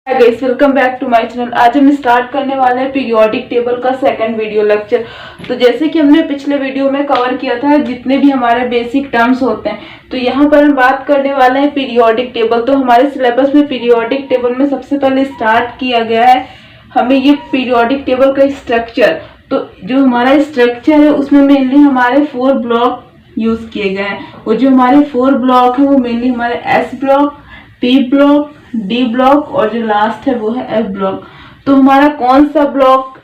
Hi guys, welcome back to my channel. आज हम start करने वाले हैं पीरियोडिक टेबल का सेकंड वीडियो लेक्चर। तो जैसे कि हमने पिछले वीडियो में कवर किया था जितने भी हमारे बेसिक टर्म्स होते हैं, तो यहाँ पर हम बात करने वाले हैं पीरियोडिक टेबल। तो हमारे सिलेबस में पीरियोडिक टेबल में सबसे पहले स्टार्ट किया गया है हमें ये पीरियोडिक टेबल का स्ट्रक्चर। तो जो हमारा स्ट्रक्चर है उसमें मेनली हमारे 4 ब्लॉक यूज किए गए हैं। और जो हमारे 4 ब्लॉक है वो मेनली हमारे S block, P block, D block और जो लास्ट है वो है एफ ब्लॉक। तो हमारा कौन सा ब्लॉक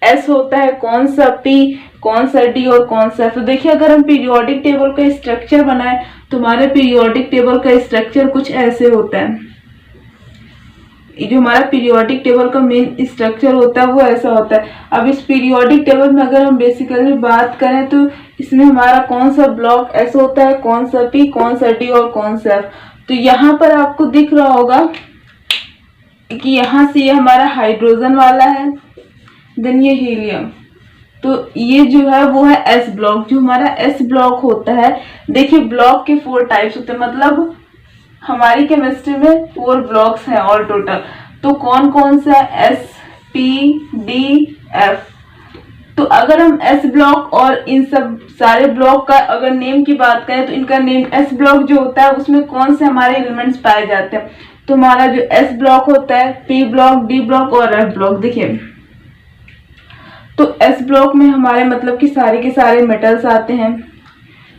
एस होता है, कौन सा पी, कौन सा डी और कौन सा एफ। तो देखिए, अगर हम पीरियोडिक टेबल का स्ट्रक्चर बनाए तो हमारे पीरियोडिक टेबल का स्ट्रक्चर कुछ ऐसे होता है। ये जो हमारा पीरियोडिक टेबल का मेन स्ट्रक्चर होता है वो ऐसा होता है। अब इस पीरियोडिक टेबल में अगर हम बेसिकली बात करें तो इसमें हमारा कौन सा ब्लॉक एस होता है, कौन सा पी, कौन सा डी और कौन सा एफ। तो यहाँ पर आपको दिख रहा होगा कि यहाँ से ये हमारा हाइड्रोजन वाला है, देन ये हीलियम। तो ये जो है वो है एस ब्लॉक। जो हमारा एस ब्लॉक होता है, देखिए ब्लॉक के 4 टाइप्स होते हैं, मतलब हमारी केमिस्ट्री में 4 ब्लॉक्स हैं ऑल टोटल। तो कौन कौन सा, एस, पी, डी, एफ। तो अगर हम एस ब्लॉक और इन सब सारे ब्लॉक का अगर नेम की बात करें तो इनका नेम, एस ब्लॉक जो होता है उसमें कौन से हमारे एलिमेंट्स पाए जाते हैं। तो हमारा जो एस ब्लॉक होता है, पी ब्लॉक, डी ब्लॉक और एफ ब्लॉक। देखिए, तो एस ब्लॉक में हमारे मतलब कि सारे के सारे मेटल्स आते हैं।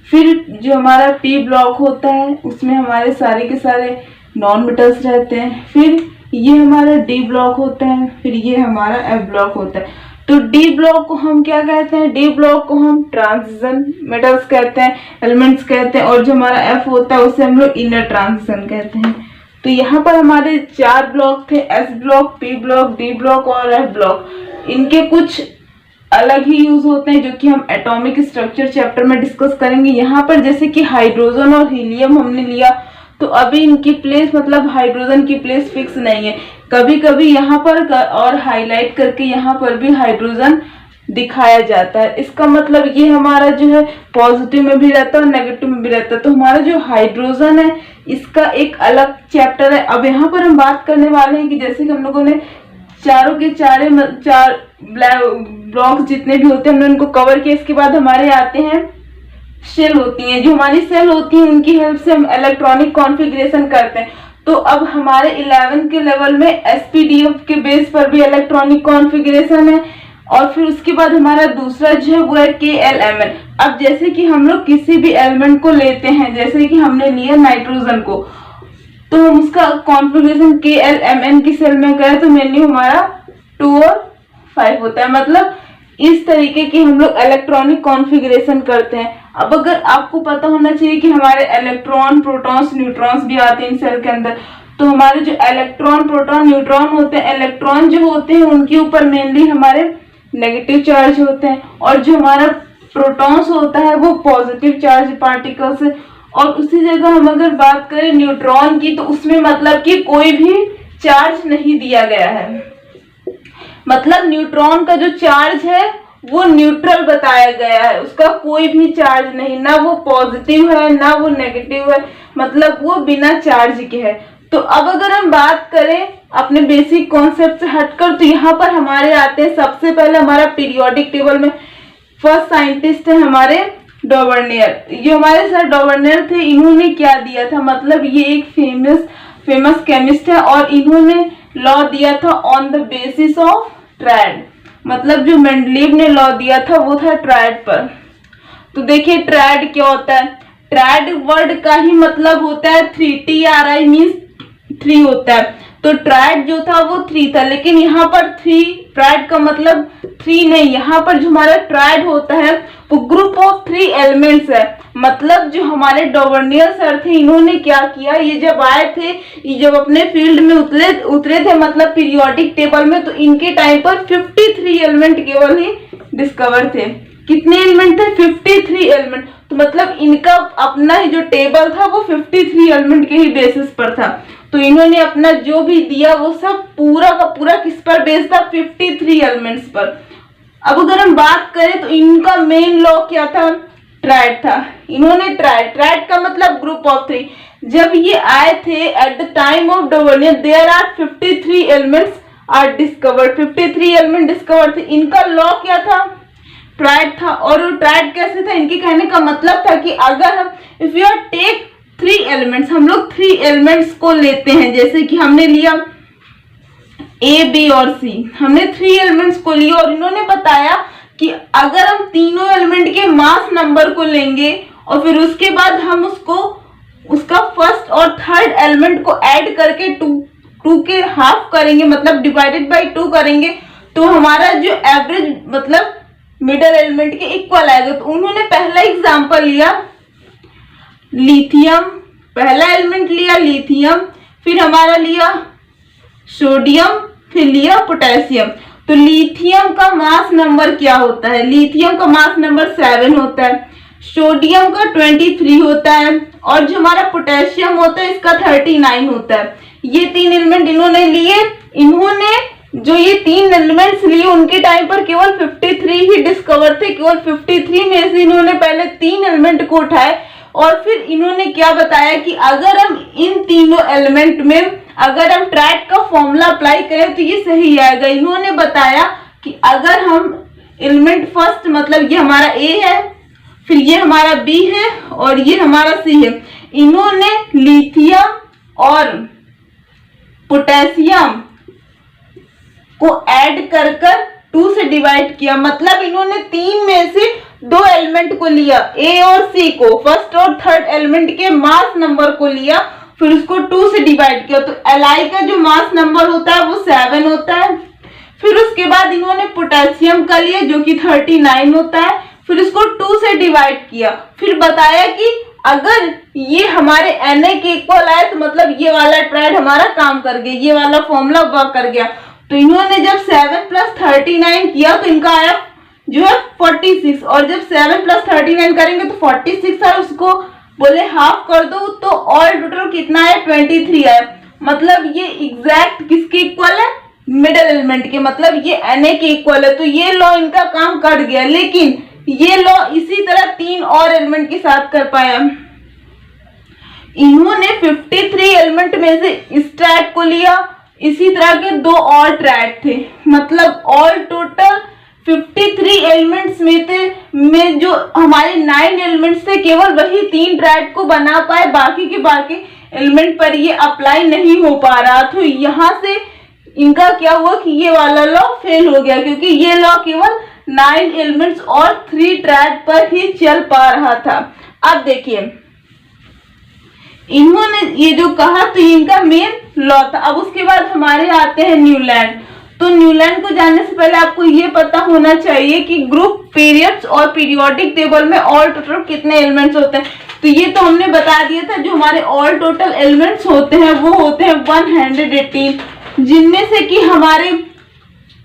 फिर जो हमारा पी ब्लॉक होता है उसमें हमारे सारे के सारे नॉन मेटल्स रहते हैं। फिर ये हमारा डी ब्लॉक होता है, फिर ये हमारा एफ ब्लॉक होता है। तो डी ब्लॉक को हम क्या कहते हैं, डी ब्लॉक को हम ट्रांजिशन मेटल्स कहते हैं, एलिमेंट्स कहते हैं। और जो हमारा एफ होता है उसे हम लोग इनर ट्रांजिशन कहते हैं। तो यहाँ पर हमारे 4 ब्लॉक थे, S block, P block, D block और एफ ब्लॉक। इनके कुछ अलग ही यूज होते हैं जो कि हम एटॉमिक स्ट्रक्चर चैप्टर में डिस्कस करेंगे। यहाँ पर जैसे कि हाइड्रोजन और हीलियम हमने लिया, तो अभी इनकी प्लेस मतलब हाइड्रोजन की प्लेस फिक्स नहीं है। कभी कभी यहाँ पर और हाईलाइट करके यहाँ पर भी हाइड्रोजन दिखाया जाता है। इसका मतलब ये हमारा जो है पॉजिटिव में भी रहता है और नेगेटिव में भी रहता है। तो हमारा जो हाइड्रोजन है इसका एक अलग चैप्टर है। अब यहाँ पर हम बात करने वाले हैं कि जैसे कि हम लोगों ने चारों के चार ब्लॉक्स जितने भी होते हैं हमने उनको कवर किया। इसके बाद हमारे आते हैं शेल होती हैं। जो हमारी सेल होती है उनकी हेल्प से हम इलेक्ट्रॉनिक कॉन्फ़िगरेशन करते हैं। तो अब हमारे 11 के लेवल में एसपीडीएफ के बेस पर भी इलेक्ट्रॉनिक कॉन्फ़िगरेशन है। और फिर उसके बाद हमारा दूसरा जो है वो है KLMN। अब जैसे कि हम लोग किसी भी एलिमेंट को लेते हैं, जैसे कि हमने लिया नाइट्रोजन को, तो हम उसका कॉन्फ़िगरेशन KLMN की सेल में करें तो मेन्यू हमारा 2 और 5 होता है। मतलब इस तरीके की हम लोग इलेक्ट्रॉनिक कॉन्फ़िगरेशन करते हैं। अब अगर आपको पता होना चाहिए कि हमारे इलेक्ट्रॉन, प्रोटॉन्स, न्यूट्रॉन्स भी आते हैं इन सेल के अंदर। तो हमारे जो इलेक्ट्रॉन, प्रोटॉन, न्यूट्रॉन होते हैं, इलेक्ट्रॉन जो होते हैं उनके ऊपर मेनली हमारे नेगेटिव चार्ज होते हैं। और जो हमारा प्रोटॉन्स होता है वो पॉजिटिव चार्ज पार्टिकल्स है। और उसी जगह हम अगर बात करें न्यूट्रॉन की, तो उसमें मतलब कि कोई भी चार्ज नहीं दिया गया है। मतलब न्यूट्रॉन का जो चार्ज है वो न्यूट्रल बताया गया है, उसका कोई भी चार्ज नहीं, ना वो पॉजिटिव है ना वो नेगेटिव है, मतलब वो बिना चार्ज के है। तो अब अगर हम बात करें अपने बेसिक कॉन्सेप्ट से हटकर, तो यहाँ पर हमारे आते हैं सबसे पहले हमारा पीरियोडिक टेबल में फर्स्ट साइंटिस्ट है हमारे डॉवर्नियर। जो हमारे सर डॉवर्नियर थे, इन्होंने क्या दिया था, मतलब ये एक फेमस केमिस्ट है और इन्होंने लॉ दिया था on the basis of triad. मतलब जो मेंडलीव ने लॉ दिया था वो था ट्रायड पर। तो देखिए ट्रायड क्या होता है। ट्रायड वर्ड का ही मतलब होता है 3, TRI मीन्स 3 होता है। तो ट्रायड जो था वो 3 था, लेकिन यहाँ पर 3 ट्रायड का मतलब 3 नहीं, यहाँ पर जो हमारा ट्रायड होता है वो ग्रुप ऑफ 3 एलिमेंट्स है। मतलब जो हमारे डॉवर्नियर सर थे, इन्होंने क्या किया, ये जब आए थे, ये जब अपने फील्ड में उतरे थे मतलब पीरियोडिक टेबल में, तो इनके टाइम पर 53 एलिमेंट केवल ही डिस्कवर थे। कितने एलिमेंट थे, 53 एलिमेंट। तो मतलब इनका अपना ही जो टेबल था वो 53 एलिमेंट के ही बेसिस पर था। तो इन्होंने अपना जो भी दिया वो सब पूरा का पूरा किस पर बेस था, 53 एलिमेंट्स पर। अब अगर हम बात करें तो इनका मेन लॉ क्या था, ट्रायड था। इन्होंने ट्रायड का मतलब ग्रुप ऑफ 3। जब ये आए थे at the time of Dobereiner there are 53 elements are discovered, 53 element discovered थे। इनका लॉ क्या था? ट्रायड था। और वो ट्रायड कैसे था? इनके कहने का मतलब था कि अगर हम इफ यू टेक 3 एलिमेंट्स, हम लोग 3 एलिमेंट्स को लेते हैं, जैसे कि हमने लिया ए बी और सी, हमने 3 एलिमेंट्स को लिया और इन्होंने बताया कि अगर हम तीनों एलिमेंट के मास नंबर को लेंगे और फिर उसके बाद हम उसका फर्स्ट और थर्ड एलिमेंट को ऐड करके 2 के हाफ करेंगे, मतलब डिवाइडेड बाय 2 करेंगे, तो हमारा जो एवरेज मतलब मिडल एलिमेंट के इक्वल आएगा। तो उन्होंने पहला एग्जांपल लिया लिथियम, पहला एलिमेंट लिया लिथियम, फिर हमारा लिया सोडियम, फिर लिया पोटेशियम। तो लिथियम का मास नंबर क्या होता है? लिथियम का मास नंबर 7 होता है, सोडियम का 23 होता है और जो हमारा पोटेशियम होता है इसका 39 होता है। ये 3 एलिमेंट इन्होंने लिए। इन्होंने जो ये 3 एलिमेंट्स लिए उनके टाइम पर केवल 53 ही डिस्कवर थे। केवल 53 में से इन्होंने पहले 3 एलिमेंट को उठाए और फिर इन्होंने क्या बताया कि अगर हम इन तीनों एलिमेंट में अगर हम ट्रैड का फॉर्मूला अप्लाई करें तो ये सही आएगा। इन्होंने बताया कि अगर हम एलिमेंट फर्स्ट मतलब ये हमारा ए है, फिर ये हमारा बी है और ये हमारा सी है, इन्होंने लिथियम और पोटेशियम को ऐड कर 2 से डिवाइड किया। मतलब इन्होंने 3 में से 2 एलिमेंट को लिया, ए और सी को, फर्स्ट और थर्ड एलिमेंट के मास नंबर को लिया, फिर उसको 2 से डिवाइड किया। तो Li का जो मास नंबर होता है वो 7 होता है। फिर उसके बाद इन्होंने पोटेशियम का लिया जो कि 39 होता है, फिर इसको 2 से डिवाइड किया। फिर बताया कि अगर ये हमारे Na के इक्वल आए तो मतलब ये वाला ट्रायड हमारा काम कर गया, ये वाला फॉर्मूला वर्क कर गया। तो इन्होंने जब 7 + 39 किया तो इनका आया जो है 46, और जब 7 + 39 करेंगे तो 46 है, उसको बोले हाफ कर दो तो ऑल टोटल कितना है 23 है। मतलब ये एग्जैक्ट किसके इक्वल है? मिडल एलिमेंट के, मतलब ये Na के इक्वल है। तो ये लॉ इनका काम कर गया। लेकिन ये लॉ इसी तरह 3 और एलिमेंट के साथ कर पाया। इन्होंने 53 एलिमेंट में से इस ट्रैड को लिया, इसी तरह के 2 और ट्रैड थे, मतलब ऑल टोटल 53 एलिमेंट्स में जो हमारे 9 एलिमेंट्स थे केवल वही 3 ट्रैड को बना पाए, बाकी के बाकी एलिमेंट पर ये अप्लाई नहीं हो पा रहा। तो यहाँ से इनका क्या हुआ कि ये वाला लॉ फेल हो गया, क्योंकि ये लॉ केवल 9 एलिमेंट्स और 3 ट्रैड पर ही चल पा रहा था। अब देखिए इन्होंने ये जो कहा तो इनका मेन लॉ था। अब उसके बाद हमारे आते हैं न्यूलैंड। तो न्यूलैंड को जानने से पहले आपको ये पता होना चाहिए कि ग्रुप, पीरियड्स और पीरियोडिक टेबल में ऑल टोटल कितने एलिमेंट्स होते हैं। तो ये तो हमने बता दिया था, जो हमारे ऑल टोटल एलिमेंट्स होते हैं वो होते हैं 118, जिनमें से कि हमारे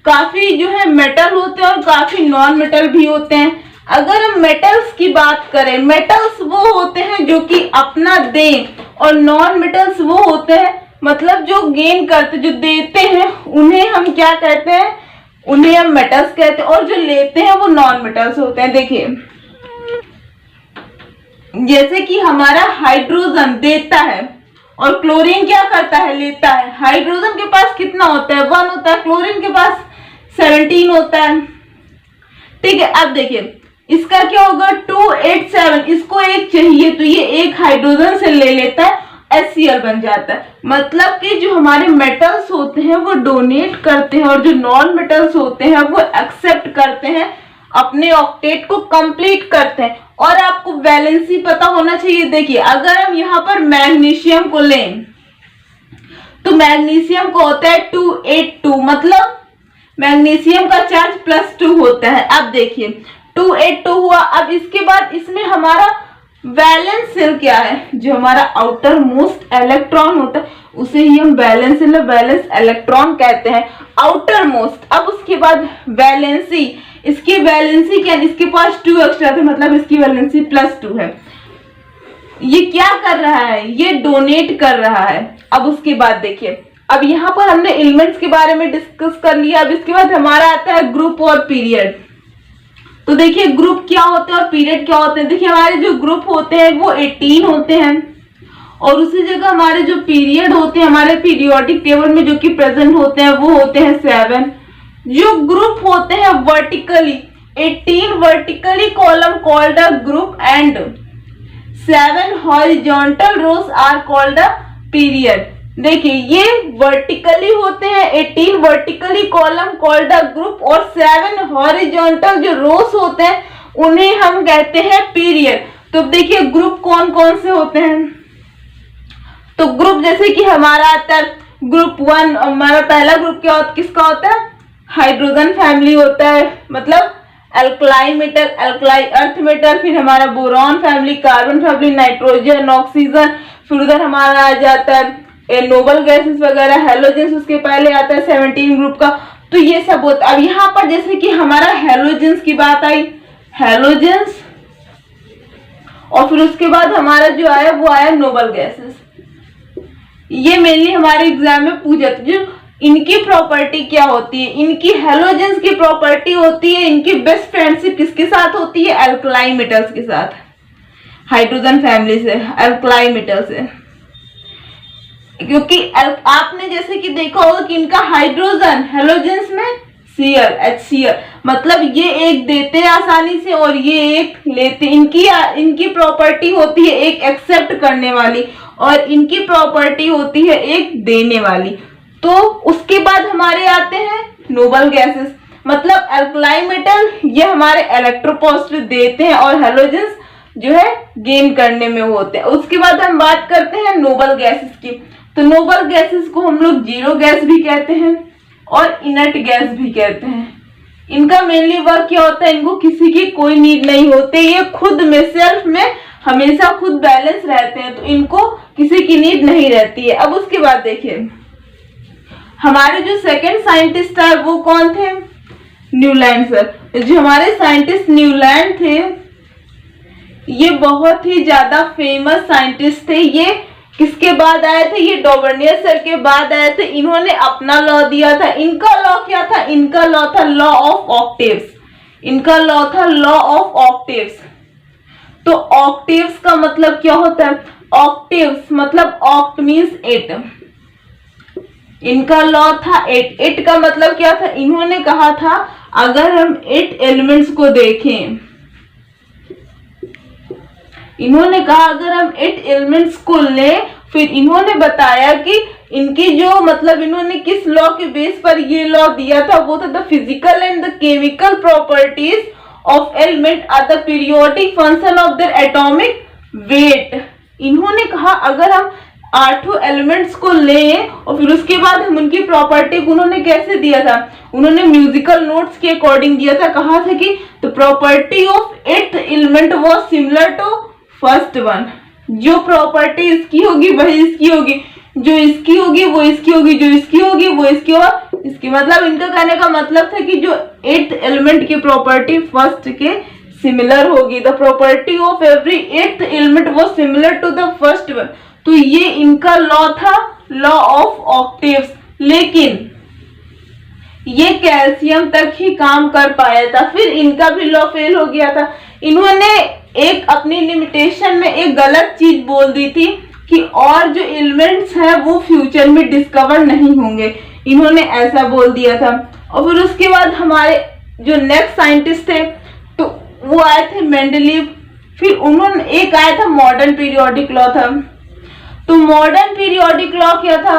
काफी जो है मेटल होते हैं और काफी नॉन मेटल भी होते हैं। अगर हम मेटल्स की बात करें, मेटल्स वो होते हैं जो कि अपना दें, और नॉन मेटल्स वो होते हैं मतलब जो गेन करते, जो देते हैं, उन्हें हम क्या कहते हैं? उन्हें हम मेटल्स कहते हैं, और जो लेते हैं वो नॉन मेटल्स होते हैं। देखिए जैसे कि हमारा हाइड्रोजन देता है और क्लोरीन क्या करता है? लेता है। हाइड्रोजन के पास कितना होता है? 1 होता है, क्लोरीन के पास 17 होता है। ठीक है, अब देखिए इसका क्या होगा 287, इसको 1 चाहिए तो ये 1 हाइड्रोजन से ले लेता है, HCl बन जाता है। मतलब कि जो हमारे मेटल्स होते हैं वो डोनेट करते हैं और जो नॉन मेटल्स होते हैं वो एक्सेप्ट करते हैं, अपने ऑक्टेट को कंप्लीट करते हैं। और आपको वैलेंसी पता होना चाहिए। देखिए अगर हम यहाँ पर मैग्नीशियम को लें तो मैग्नीशियम को होता है 282, मतलब मैग्नीशियम का चार्ज +2 होता है। अब देखिए 282 हुआ। अब इसके बाद इसमें हमारा वैलेंस शेल क्या है? जो हमारा आउटर मोस्ट इलेक्ट्रॉन होता है उसे ही हम वैलेंस शेल, वैलेंस इलेक्ट्रॉन कहते हैं, आउटर मोस्ट। अब उसके बाद वैलेंसी, इसकी वैलेंसी क्या है? इसके पास 2 एक्स्ट्रा थे, मतलब इसकी वैलेंसी +2 है। ये क्या कर रहा है? ये डोनेट कर रहा है। अब उसके बाद देखिए, अब यहाँ पर हमने एलिमेंट्स के बारे में डिस्कस कर लिया। अब इसके बाद हमारा आता है ग्रुप और पीरियड। तो देखिए ग्रुप क्या होते हैं और पीरियड क्या होते हैं। देखिए हमारे जो ग्रुप होते हैं वो 18 होते हैं और उसी जगह हमारे जो पीरियड होते हैं हमारे पीरियोडिक टेबल में जो कि प्रेजेंट होते हैं वो होते हैं 7। जो ग्रुप होते हैं vertically 18 vertically column called a group and 7 horizontal rows are called a period. देखिए ये वर्टिकली होते हैं 18 vertically column called a group और 7 हॉरिजॉन्टल जो रोज होते हैं उन्हें हम कहते हैं पीरियड। तो देखिए ग्रुप कौन कौन से होते हैं। तो ग्रुप जैसे कि हमारा आता है ग्रुप 1, हमारा पहला ग्रुप किसका होता है, हाइड्रोजन फैमिली होता है, मतलब alkali metal, alkali earth metal. फिर हमारा boron family, carbon family, nitrogen, oxygen. फिर उधर हमारा आ जाता है नोबल गैसेस वगैरह, हेलोजेंस उसके पहले आता है 17 ग्रुप का। तो ये सब होता है। अब यहाँ पर जैसे कि हमारा हेलोजेंस की बात आई, हेलोजेंस, और फिर उसके बाद हमारा जो आया वो आया नोबल गैसेस। ये मेनली हमारे एग्जाम में पूछा था। जो इनकी प्रॉपर्टी क्या होती है, इनकी हेलोजेंस की प्रॉपर्टी होती है, इनकी बेस्ट फ्रेंडशिप किसके साथ होती है, एल्कलाई मेटल्स के साथ, हाइड्रोजन फैमिली से, एल्कलाई मेटल से। क्योंकि आपने जैसे कि देखा होगा कि इनका हाइड्रोजन हेलोजेंस में Cl, HCl, मतलब ये एक देते हैं आसानी से और ये एक लेते। इनकी प्रॉपर्टी होती है एक एक्सेप्ट करने वाली और इनकी प्रॉपर्टी होती है एक देने वाली। तो उसके बाद हमारे आते हैं नोबल गैसेस, मतलब एल्कलाई मेटल ये हमारे इलेक्ट्रोपॉजिटिव देते हैं और हेलोजेंस जो है गेन करने में होते हैं। उसके बाद हम बात करते हैं नोबल गैसेस की। तो नोबल गैसेस को हम लोग जीरो गैस भी कहते हैं और इनर्ट गैस भी कहते हैं। इनका मेनली वर्क क्या होता है, इनको किसी की कोई नीड नहीं होती, ये खुद में सेल्फ में हमेशा खुद बैलेंस रहते हैं, तो इनको किसी की नीड नहीं रहती है। अब उसके बाद देखिए हमारे जो सेकंड साइंटिस्ट है वो कौन थे, न्यूलैंड सर। जो हमारे साइंटिस्ट न्यूलैंड थे ये बहुत ही ज्यादा फेमस साइंटिस्ट थे। ये किसके बाद आए थे, ये डॉवर्नियर सर के बाद आए थे। इन्होंने अपना लॉ दिया था। इनका लॉ क्या था, इनका लॉ था लॉ ऑफ ऑक्टेव्स। इनका लॉ था लॉ ऑफ ऑक्टेव्स। तो ऑक्टेव्स का मतलब क्या होता है, ऑक्टेव्स मतलब ऑक्ट मीन्स 8। इनका लॉ था 8 का मतलब क्या था, इन्होंने कहा था अगर हम 8 एलिमेंट्स को देखें, इन्होंने कहा अगर हम 8 एलिमेंट्स को लें, फिर इन्होंने बताया कि इनकी जो मतलब इन्होंने किस लॉ के बेस पर ये लॉ दिया था, वो था the physical and the chemical properties of element are the periodic function of their atomic weight. इन्होंने कहा अगर हम 8 एलिमेंट्स को लें और फिर उसके बाद हम उनकी प्रॉपर्टी को उन्होंने कैसे दिया था, उन्होंने म्यूजिकल नोट्स के अकॉर्डिंग दिया था। कहा था कि the property of 8th element was similar to first one. जो प्रॉपर्टी इसकी होगी वही इसकी होगी, जो इसकी होगी वो इसकी होगी, जो इसकी होगी वो इसकी होगी इसकी। मतलब इनका कहने का मतलब था कि जो 8th एलिमेंट की प्रॉपर्टी फर्स्ट के सिमिलर होगी। The property of every 8th element was similar to the first one. तो ये इनका लॉ था लॉ ऑफ ऑक्टेव्स। लेकिन ये कैल्शियम तक ही काम कर पाया था, फिर इनका भी लॉ फेल हो गया था। इन्होंने एक अपनी लिमिटेशन में एक गलत चीज बोल दी थी कि और जो एलिमेंट्स हैं वो फ्यूचर में डिस्कवर नहीं होंगे, इन्होंने ऐसा बोल दिया था। और फिर उसके बाद हमारे जो नेक्स्ट साइंटिस्ट थे तो वो आए थे मेंडलीव। फिर उन्होंने एक आया था मॉडर्न पीरियोडिक लॉ था। तो मॉडर्न पीरियोडिक लॉ क्या था,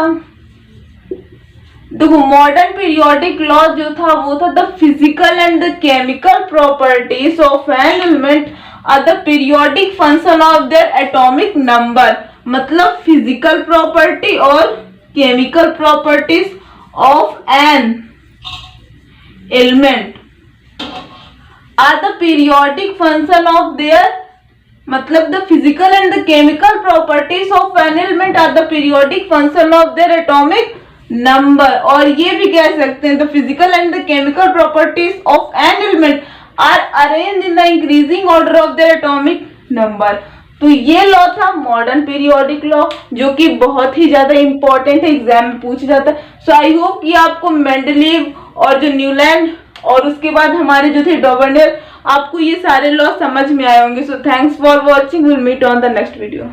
देखो मॉडर्न पीरियोडिक लॉ जो था वो था the physical and the chemical properties of an element are the periodic function of their atomic number. मतलब फिजिकल प्रॉपर्टी और chemical properties of an element are the periodic function of their, मतलब the physical and the chemical properties of an element are the periodic function of their atomic number. और ये भी कह सकते हैं the physical and the chemical properties of an element are arrange in the increasing order of their atomic number. तो ये law था modern periodic law, जो कि बहुत ही ज्यादा इंपॉर्टेंट है, एग्जाम में पूछ जाता है। सो आई होप कि आपको मेंडलीव और जो न्यूलैंड और उसके बाद हमारे जो थे डॉवर्नियर, आपको ये सारे लॉ समझ में आए होंगे। So thanks for watching, will meet on the next video.